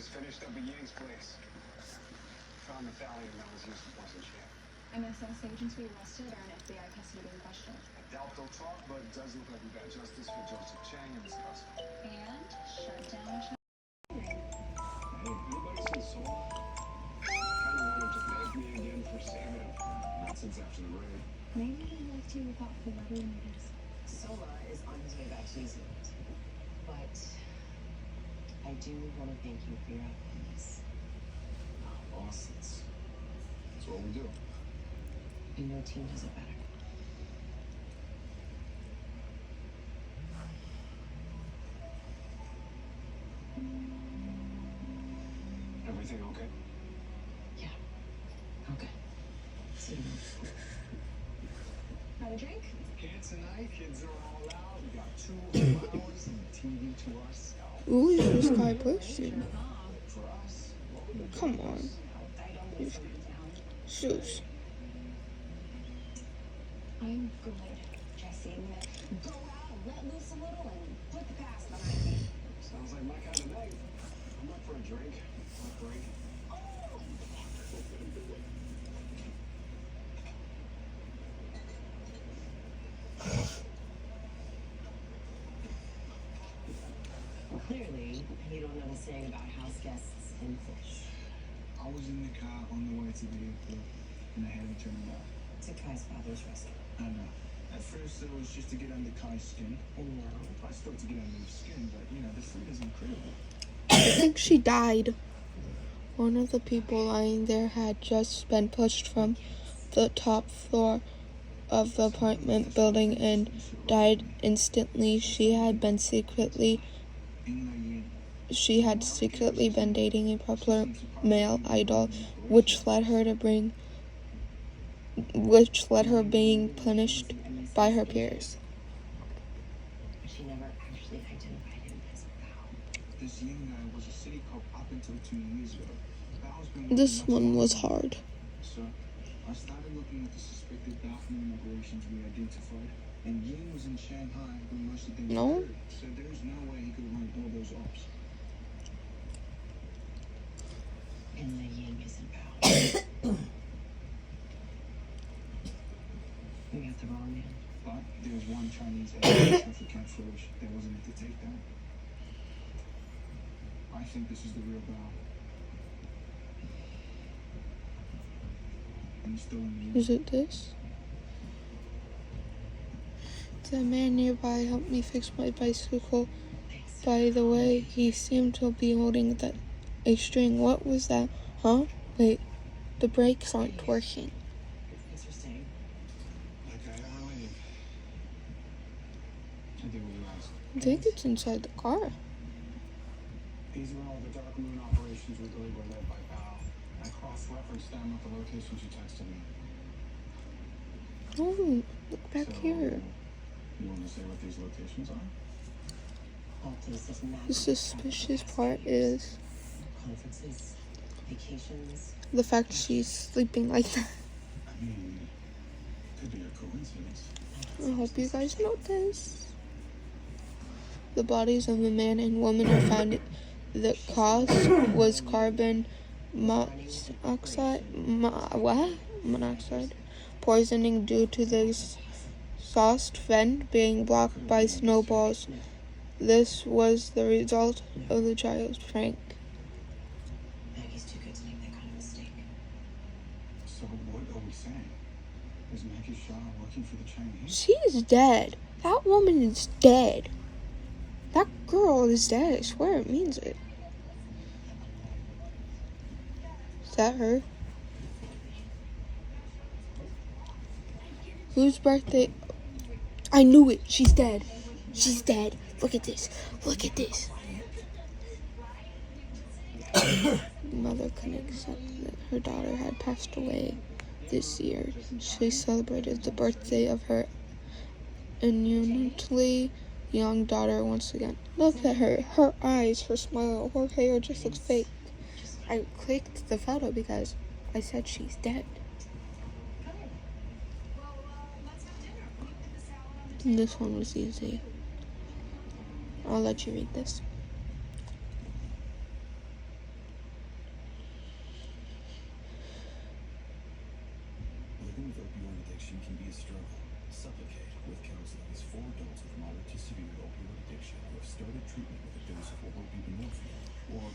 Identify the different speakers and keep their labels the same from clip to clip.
Speaker 1: just finished up at Yang's place. Found the thallium that was used to poison Chan.
Speaker 2: MSS agents we arrested are in FBI custody being questioned.
Speaker 1: I doubt they'll talk, but it does look like we got justice for Joseph Chang and his cousin.
Speaker 2: And shut down China.
Speaker 1: Hey, anybody seen Soul? Kinda want him to thank me again for saving him. Not since after the raid.
Speaker 2: Maybe he left you without the letter notice.
Speaker 3: Sola is on his way back to New Zealand. But I do want to thank you for your help on this.
Speaker 1: Boss, that's what we do.
Speaker 3: And your team does it better.
Speaker 1: Everything okay?
Speaker 3: Yeah. Okay. See you.
Speaker 2: Have a drink?
Speaker 1: Kids tonight, kids are all out. We got 2 whole hours and the TV to ourselves.
Speaker 4: Who is this guy posting?
Speaker 1: For us, what would the
Speaker 4: Come on. Shoes.
Speaker 2: I'm good. Jesse, I'm gonna go out and let loose a little and put the past behind me.
Speaker 1: Sounds like my kind of night. I'm up for a drink. A break.
Speaker 3: Clearly, you don't know the saying about house guests and fish.
Speaker 1: I was in the car on the way to the airport, and I had to turn around.
Speaker 3: To Kai's father's restaurant.
Speaker 1: I know. At first, it was just to get under Kai's skin.
Speaker 3: And now,
Speaker 1: I still to get under his skin, but you know, the food is incredible.
Speaker 4: I think she died. One of the people lying there had just been pushed from the top floor of the apartment building and died instantly. She had secretly been dating a popular male idol, which led her being punished by her peers.
Speaker 3: she never actually identified him as Bao.
Speaker 1: This young guy was a city cop up until 2 years ago. Bao's been
Speaker 4: This one was hard.
Speaker 1: So, I started looking at the suspected Bao from immigrations we identified, and Ying was in Shanghai when most of them
Speaker 4: No.
Speaker 1: occurred. So there's no way he could have run all those ops.
Speaker 3: And the Yin isn't Bao. We got the wrong man.
Speaker 1: But there was one Chinese agent for Camp Froge that wasn't at the takedown. I think this is the real Bao. And he's still in the
Speaker 4: Is it this? The man nearby helped me fix my bicycle. By the way, he seemed to be holding a string. What was that? Huh? Wait, the brakes aren't working.
Speaker 3: Thanks for staying.
Speaker 1: Okay, how are you? I think we asked.
Speaker 4: I think it's inside the car.
Speaker 1: These were all the Dark Moon operations we believe were led by Bao. I cross-referenced them with the locations you texted me.
Speaker 4: Oh, look back
Speaker 1: So,
Speaker 4: here.
Speaker 1: You want to say what these locations are?
Speaker 3: Balti's is
Speaker 4: The
Speaker 3: magic.
Speaker 4: suspicious part is
Speaker 3: Conferences, vacations.
Speaker 4: the fact she's sleeping like that.
Speaker 1: I mean, could be a coincidence.
Speaker 4: I hope you guys notice. The bodies of the man and woman are found. The cause was carbon monoxide poisoning due to the exhaust vent being blocked by snowballs. This was the result of the child's prank.
Speaker 3: Maggie's too good to make that kind of mistake.
Speaker 1: So what are we saying? Is Maggie Shaw working for the Chinese?
Speaker 4: She's dead. That woman is dead. That girl is dead. I swear it means it. Is that her? Whose birthday? I knew it. She's dead. She's dead. Look at this. Look at this. The mother couldn't accept that her daughter had passed away this year. She celebrated the birthday of her innocently young daughter once again. Look at her. Her eyes, her smile, her hair just looks fake. I clicked the photo because I said she's dead. And this one was easy. I'll let you read this.
Speaker 5: opioid addiction can be a struggle. Sublocade with counseling is for adults with moderate to severe opioid addiction who have started treatment with a dose of oral buprenorphine or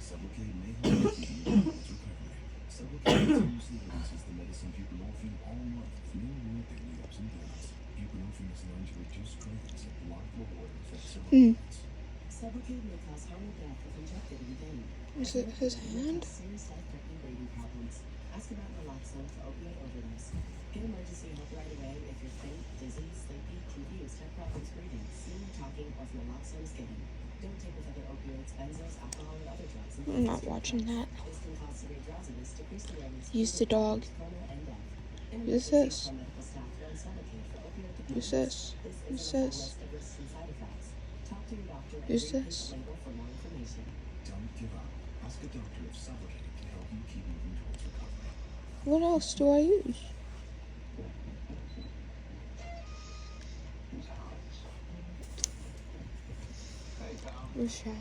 Speaker 5: Sublocade may help you in one's recovery. Sublocade continuously releases the medicine buprenorphine all month with no real daily ups and downs. Buprenorphine is known to reduce cravings and block the reward effects of opioids.
Speaker 3: Sublocade may cause harm or death if injected in vain.
Speaker 4: Is it his hand?
Speaker 3: Serious life-threatening breathing problems. Ask about naloxone for opioid overdose. Get emergency help right away if you're faint, dizzy, sleepy, confused, have problems breathing, seeing, talking, or if naloxone is given. Don't take with other opioids, benzos, alcohol, or other drugs.
Speaker 4: I'm not watching that.
Speaker 3: This can cause severe drowsiness, decreased awareness,
Speaker 4: Use the dog.
Speaker 3: coma, and death.
Speaker 4: Use this.
Speaker 3: From medical staff run Sublocade for opioid
Speaker 4: Use
Speaker 3: dependence.
Speaker 4: this.
Speaker 3: This
Speaker 4: Use
Speaker 3: is a
Speaker 4: this.
Speaker 3: list of risks and side effects. Talk to your doctor and
Speaker 4: Use
Speaker 3: read
Speaker 4: this.
Speaker 3: the label for more information.
Speaker 5: Don't give up. Ask a doctor if Sublocade can help you keep moving towards recovery.
Speaker 4: What else do I use? Rashad.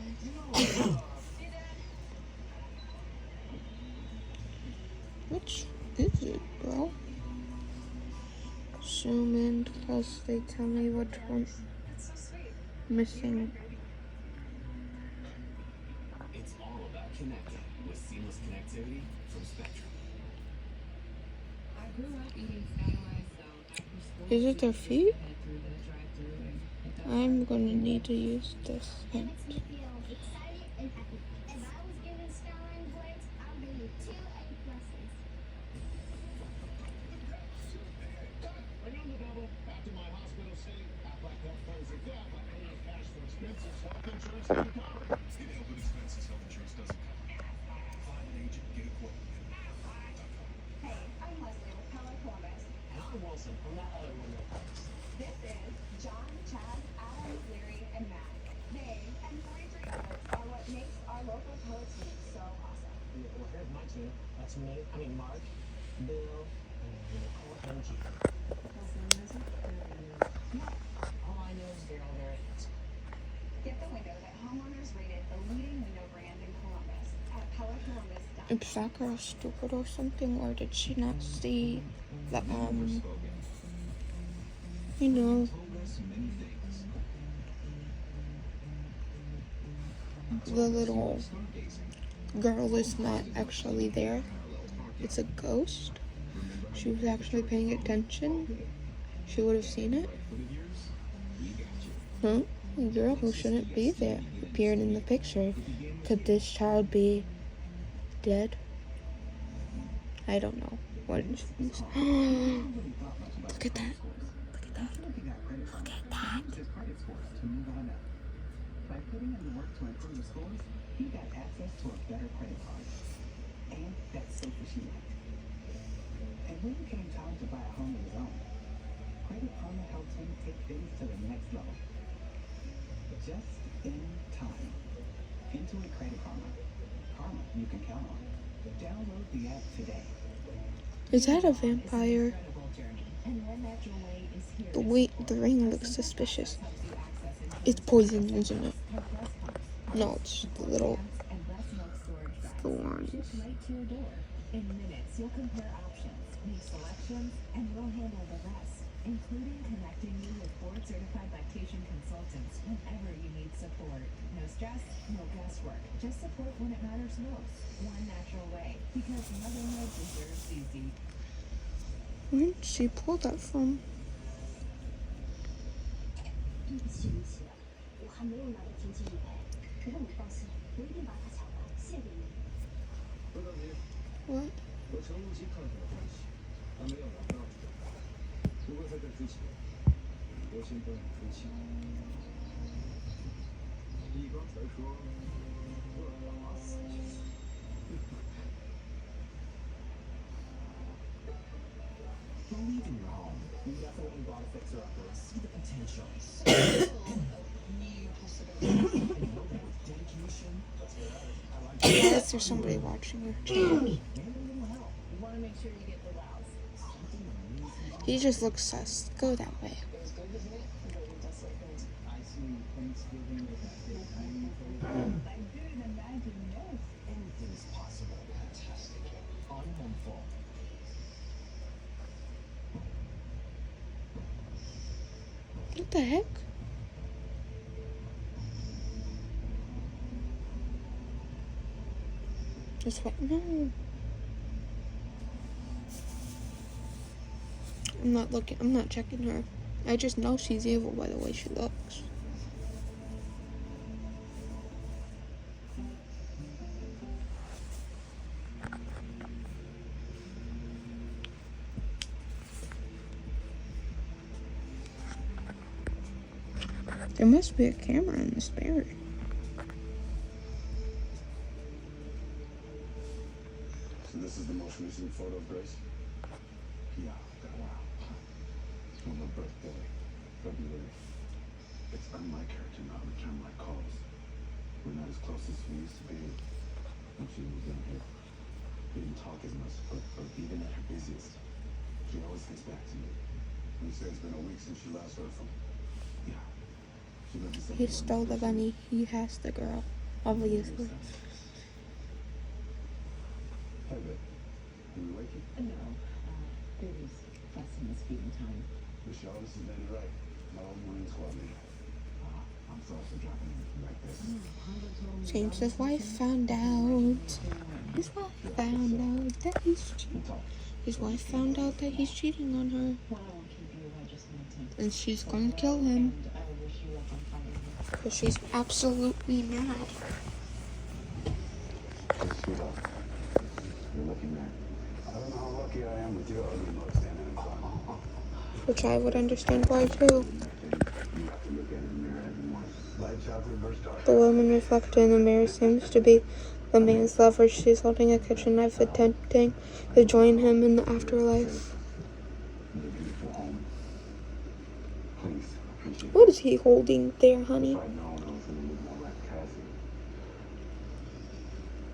Speaker 4: Which is it, bro? Zoom in because they tell me which one missing.
Speaker 1: It's all about connecting with seamless connectivity from Spectrum.
Speaker 6: I grew up eating satellite, so after school,
Speaker 4: Is it their feet?
Speaker 6: head through the drive-through and pick up
Speaker 4: I'm gonna need to use this.
Speaker 2: It makes me feel excited and happy. If I was given Skyline grades, I'll give you 2 A pluses.
Speaker 1: Another double after my hospital stay. Aflac Health funds your death by paying cash for expenses. Health insurance doesn't cover.
Speaker 5: Get help with expenses health insurance doesn't cover. Find an agent, get a quote.
Speaker 2: Hey, I'm Leslie with Color Columbus.
Speaker 1: And I'm Wilson from that other window.
Speaker 2: This is John, Chad, Adam, Leary, and Matt. They and 43 others are what makes our local color team so awesome.
Speaker 1: Well, here's my team. That's me. Mark, Bill, and Nicole and G. All I know is they're all very handsome.
Speaker 2: Get the window that homeowners rated the leading window brand in Columbus at colorcolumbus.com.
Speaker 4: Is that girl stupid or something, or did she not see the you know,
Speaker 5: Told us many things.
Speaker 4: the little girl is not actually there. It's a ghost. She was actually paying attention. She would have seen it. Huh? A girl who shouldn't be there appeared in the picture. Could this child be dead? I don't know. What is this? Look at that. Look at that. Look at that.
Speaker 7: His credit scores to move on up. By putting in the work to improve his scores, he got access to a better credit card. And that's safer she liked. And when it came time to buy a home of his own, Credit Karma helped him take things to the next level. Just in time. Intuit Credit Karma. Karma you can count on. Download the app today.
Speaker 4: Is that a vampire?
Speaker 3: Incredible journey. And One Natural Way is here.
Speaker 4: The ring looks suspicious. It's poison, isn't it? No, it's the little
Speaker 3: And breast milk storage bags.
Speaker 4: thorns.
Speaker 3: Shipped right to your door. In minutes, you'll compare options, make selections, and we'll handle the rest, including connecting you with board-certified lactation consultants whenever you need support. No stress, no guesswork. Just support when it matters most. One Natural Way, because motherhood deserves easy.
Speaker 4: Where did she pull that from?
Speaker 2: 对不起，对不起，我还没有拿到天气预报。不过你放心，我一定把它抢完，献给你。
Speaker 1: 不着急，
Speaker 4: What?
Speaker 1: 和陈无极看出了关系，还没有拿到。如果在这之前，我先帮你出气。你刚才说我打死你。
Speaker 5: Believe in your home.
Speaker 7: You definitely bought a fixer-upper.
Speaker 5: See the potential. Dedication.
Speaker 4: Why is there somebody watching your channel?
Speaker 3: You want to make sure you get the wows.
Speaker 4: He just looks sus. Go that way.
Speaker 7: It was good, isn't it? Very desolate things. I see Thanksgiving is a big time for you.
Speaker 3: I didn't imagine this.
Speaker 5: Anything is possible. Fantastic. On Homeful.
Speaker 4: What the heck? Just what? No. I'm not looking. I'm not checking her. I just know she's evil by the way she looks. There must be a camera in this barrel.
Speaker 5: So this is the most recent photo of Grace? Yeah, got a while. It's from her birthday, February. It's unlike her to not return my calls. We're not as close as we used to be when she moved down here. We didn't talk as much, but even at her busiest, she always gets back to me. You say it's been a week since you last heard from her? Yeah. She lives in Central
Speaker 4: He stole the
Speaker 5: London.
Speaker 4: bunny. He has the girl. Obviously.
Speaker 5: Hey, babe. Can we wake you?
Speaker 7: No, baby's fussing this feeding time.
Speaker 5: Michelle, this is Danny Wright. My old Marine Squad leader. I'm sorry for dropping in like this.
Speaker 4: James's wife found out. His wife found out that he's cheating. His wife found out that he's cheating on her.
Speaker 7: Well, I won't keep you. I just wanted to.
Speaker 4: And she's going to kill him.
Speaker 7: And I wish you luck on finding him.
Speaker 4: Because she's absolutely mad.
Speaker 5: Just sweetheart. You're lucky man. I don't know how lucky I am with your ugly mug standing in front of me.
Speaker 4: Which I would understand why too.
Speaker 5: You have to look at it in the mirror every morning. Lights out, reverse dark.
Speaker 4: The woman reflected in the mirror seems to be the man's lover. She's holding a kitchen knife, attempting to join him in the afterlife.
Speaker 5: Your beautiful home. Please, appreciate
Speaker 4: What is he holding there, honey?
Speaker 5: If I'd known I was gonna live more like Cassie.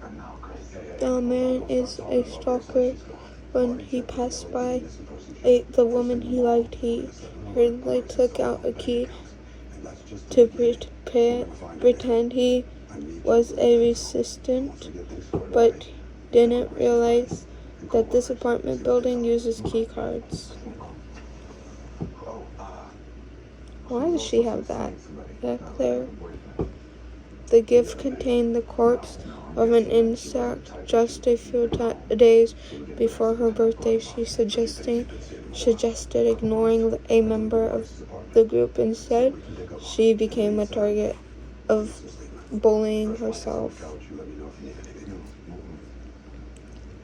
Speaker 5: And now, Grace.
Speaker 4: The man is a stalker. When he passed by the woman he liked, he hurriedly took out a key to pretend he was a resistant, but didn't realize that this apartment building uses key cards. Why does she have that back there? The gift contained the corpse of an insect. Just a few days before her birthday, she suggested ignoring a member of the group. Instead, she became a target of bullying herself.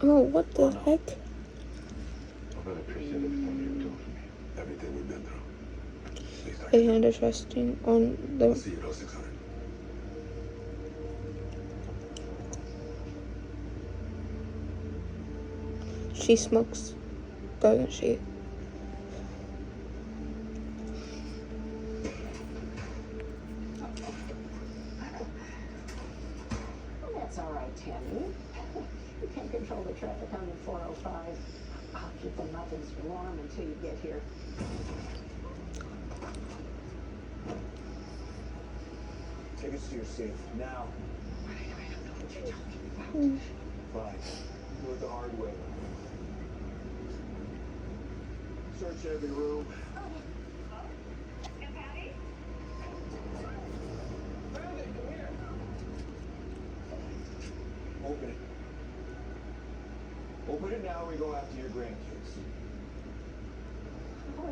Speaker 4: Oh, what the heck?
Speaker 5: I really appreciate everything you're doing for me. Everything we've been through.
Speaker 4: A hand is resting on
Speaker 5: I'll
Speaker 4: the.
Speaker 5: see you at 0600.
Speaker 4: She smokes, doesn't she?
Speaker 8: That's all right, Tammy. You can't control the traffic on the 405. I'll keep the muffins warm until you get here.
Speaker 1: Take us to your safe now.
Speaker 8: I don't know what you're talking about.
Speaker 1: Fine. Do it the hard way. Search every room. Open it. Open it now, we go after your grandkids.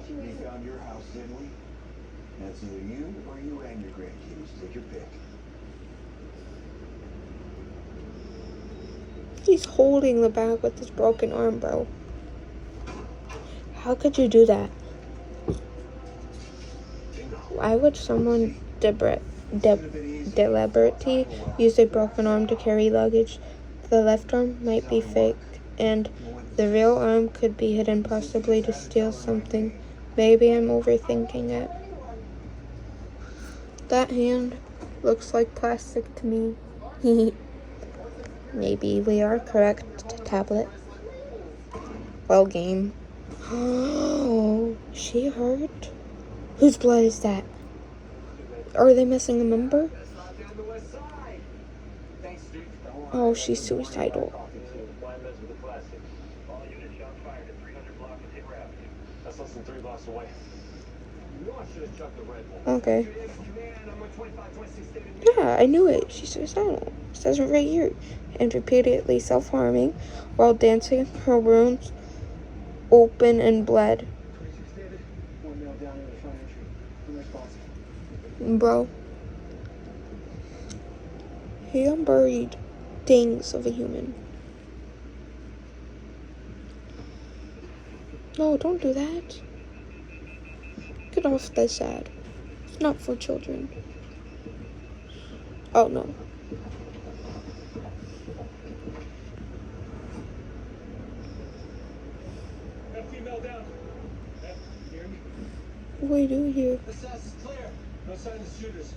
Speaker 1: We found your house, didn't we? That's either you or you and your grandkids. Take your pick.
Speaker 4: He's holding the bag with his broken arm, bro. How could you do that? Why would someone deliberately use a broken arm to carry luggage? The left arm might be fake, and the real arm could be hidden, possibly to steal something. Maybe I'm overthinking it. That hand looks like plastic to me. Maybe we are correct, tablet. Well, game. Oh, she hurt? Whose blood is that? Are they missing a member? Oh, she's suicidal.
Speaker 1: That's less than 3 blocks away. You know I should have chucked the Red Bull.
Speaker 4: Okay.
Speaker 1: Command, I'm a 25, 26 David.
Speaker 4: Yeah, I knew it. She's suicidal. It says it right here. And repeatedly self-harming while dancing. Her wounds open and bled.
Speaker 1: 26 David. One male down in the front entry. Who's responsible?
Speaker 4: Bro. He unburied things of a human. No, don't do that. Get off this side. It's not for children. Oh, no.
Speaker 1: That female down. Hey, you hear me?
Speaker 4: What do you do here?
Speaker 1: Assess is clear. No sign of shooters.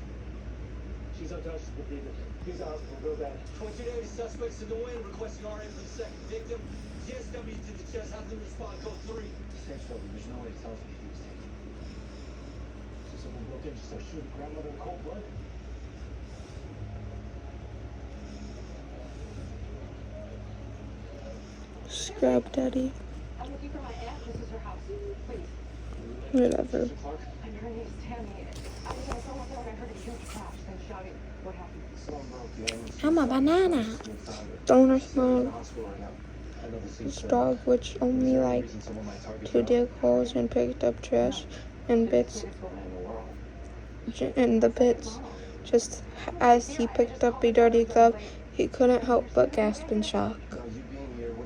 Speaker 1: She's untouchable, David. He's out hospital, real bad. 22 David, suspects in the wind, requesting RA for the second victim. GSW to the chest, have them respond, code 3. Safe shoulder, there's no way it tells me he was taken. So someone broke in, just started shooting grandmother in cold blood.
Speaker 4: Scrub daddy.
Speaker 8: I'm looking for my aunt. This is her house. Please.
Speaker 4: Whatever.
Speaker 1: Mr. Clark?
Speaker 8: And her name's Tammy. I was on the phone with her and I heard a huge crash, then shouting. What happened?
Speaker 1: Someone broke in.
Speaker 4: I'm a banana.
Speaker 1: We found her.
Speaker 4: Donor
Speaker 1: In the
Speaker 4: small.
Speaker 1: hospital right now. I know this
Speaker 4: This
Speaker 1: is
Speaker 4: dog, which only liked to dig holes and picked up trash and bits in the bits. Just as he picked up a dirty glove, he couldn't help but gasp in shock.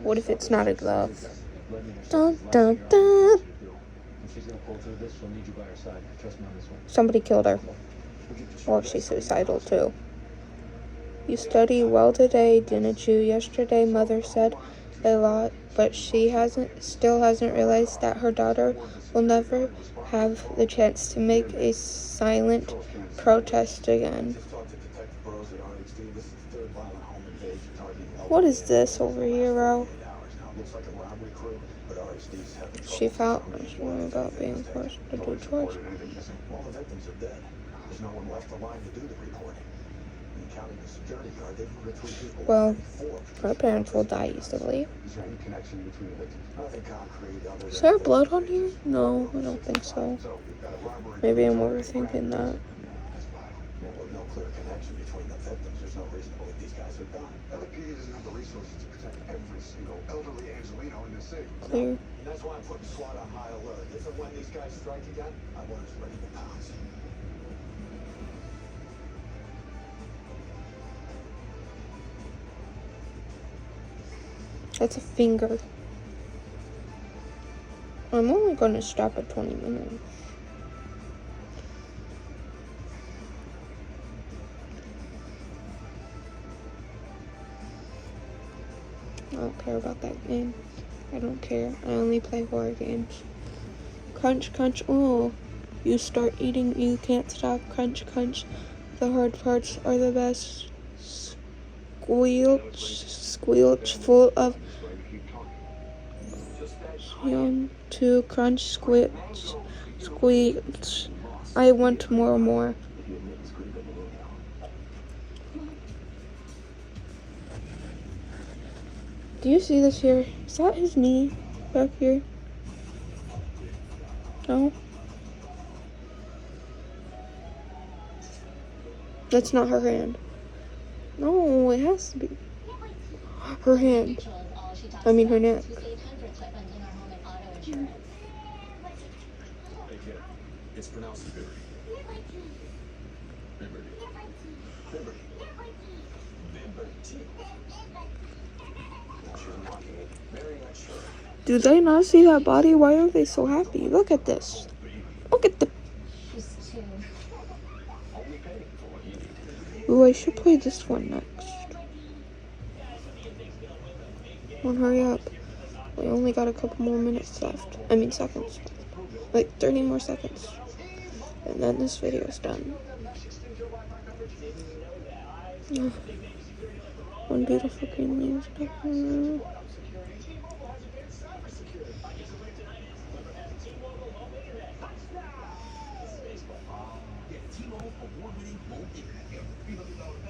Speaker 4: What if it's not a glove? Dun dun dun.
Speaker 1: If she's gonna pull through this, she'll need you by her side. Trust me on this one.
Speaker 4: Somebody killed her. Or she's suicidal too. You studied well today, didn't you? Yesterday, Mother said a lot, but she still hasn't realized that her daughter will never have the chance to make a silent protest again. What is this over here, Ro? She felt sure about being forced to do chores.
Speaker 5: All the victims are dead. There's no one left alive to do the reporting. And counting the security guard, they've recruited 3 people.
Speaker 4: Well,
Speaker 5: 4.
Speaker 4: her parents will die easily.
Speaker 5: Is there any connection between the victims? Nothing concrete other
Speaker 4: Is
Speaker 5: than...
Speaker 4: there blood on here? No, I don't think so.
Speaker 5: So, we've got a robbery...
Speaker 4: Maybe I'm overthinking that.
Speaker 5: With no clear connection between the victims, there's no reason to believe these guys are done. LAPD doesn't have the resources to protect every single elderly Angelino in this city.
Speaker 4: Clear.
Speaker 5: And that's why I'm putting SWAT on high alert. If and when these guys strike again, I want us ready to pounce.
Speaker 4: That's a finger. I'm only going to stop at 20 minutes. I don't care about that game. I don't care. I only play horror games. Crunch, crunch. Oh, you start eating, you can't stop. Crunch, crunch. The hard parts are the best. Squelch, squelch, full of yum to crunch, squelch, squelch. I want more and more. Do you see this here? Is that his knee back here? No? That's not her hand. No, it has to be. Her hand. I mean her neck.
Speaker 5: Hey kid, it's pronounced Liberty. Liberty. Liberty. Liberty. Now she's mocking me. Very mature.
Speaker 4: Do they not see that body? Why are they so happy? Look at this. Look at the...
Speaker 5: Only pay for what you need.
Speaker 4: Ooh, I should play this one next. Come on, hurry up. We only got a couple more minutes left. I mean seconds. Like 30 more seconds. And then this video's done. Oh, one beautiful green leaves.
Speaker 5: Get T-Mobile award-winning home internet. $300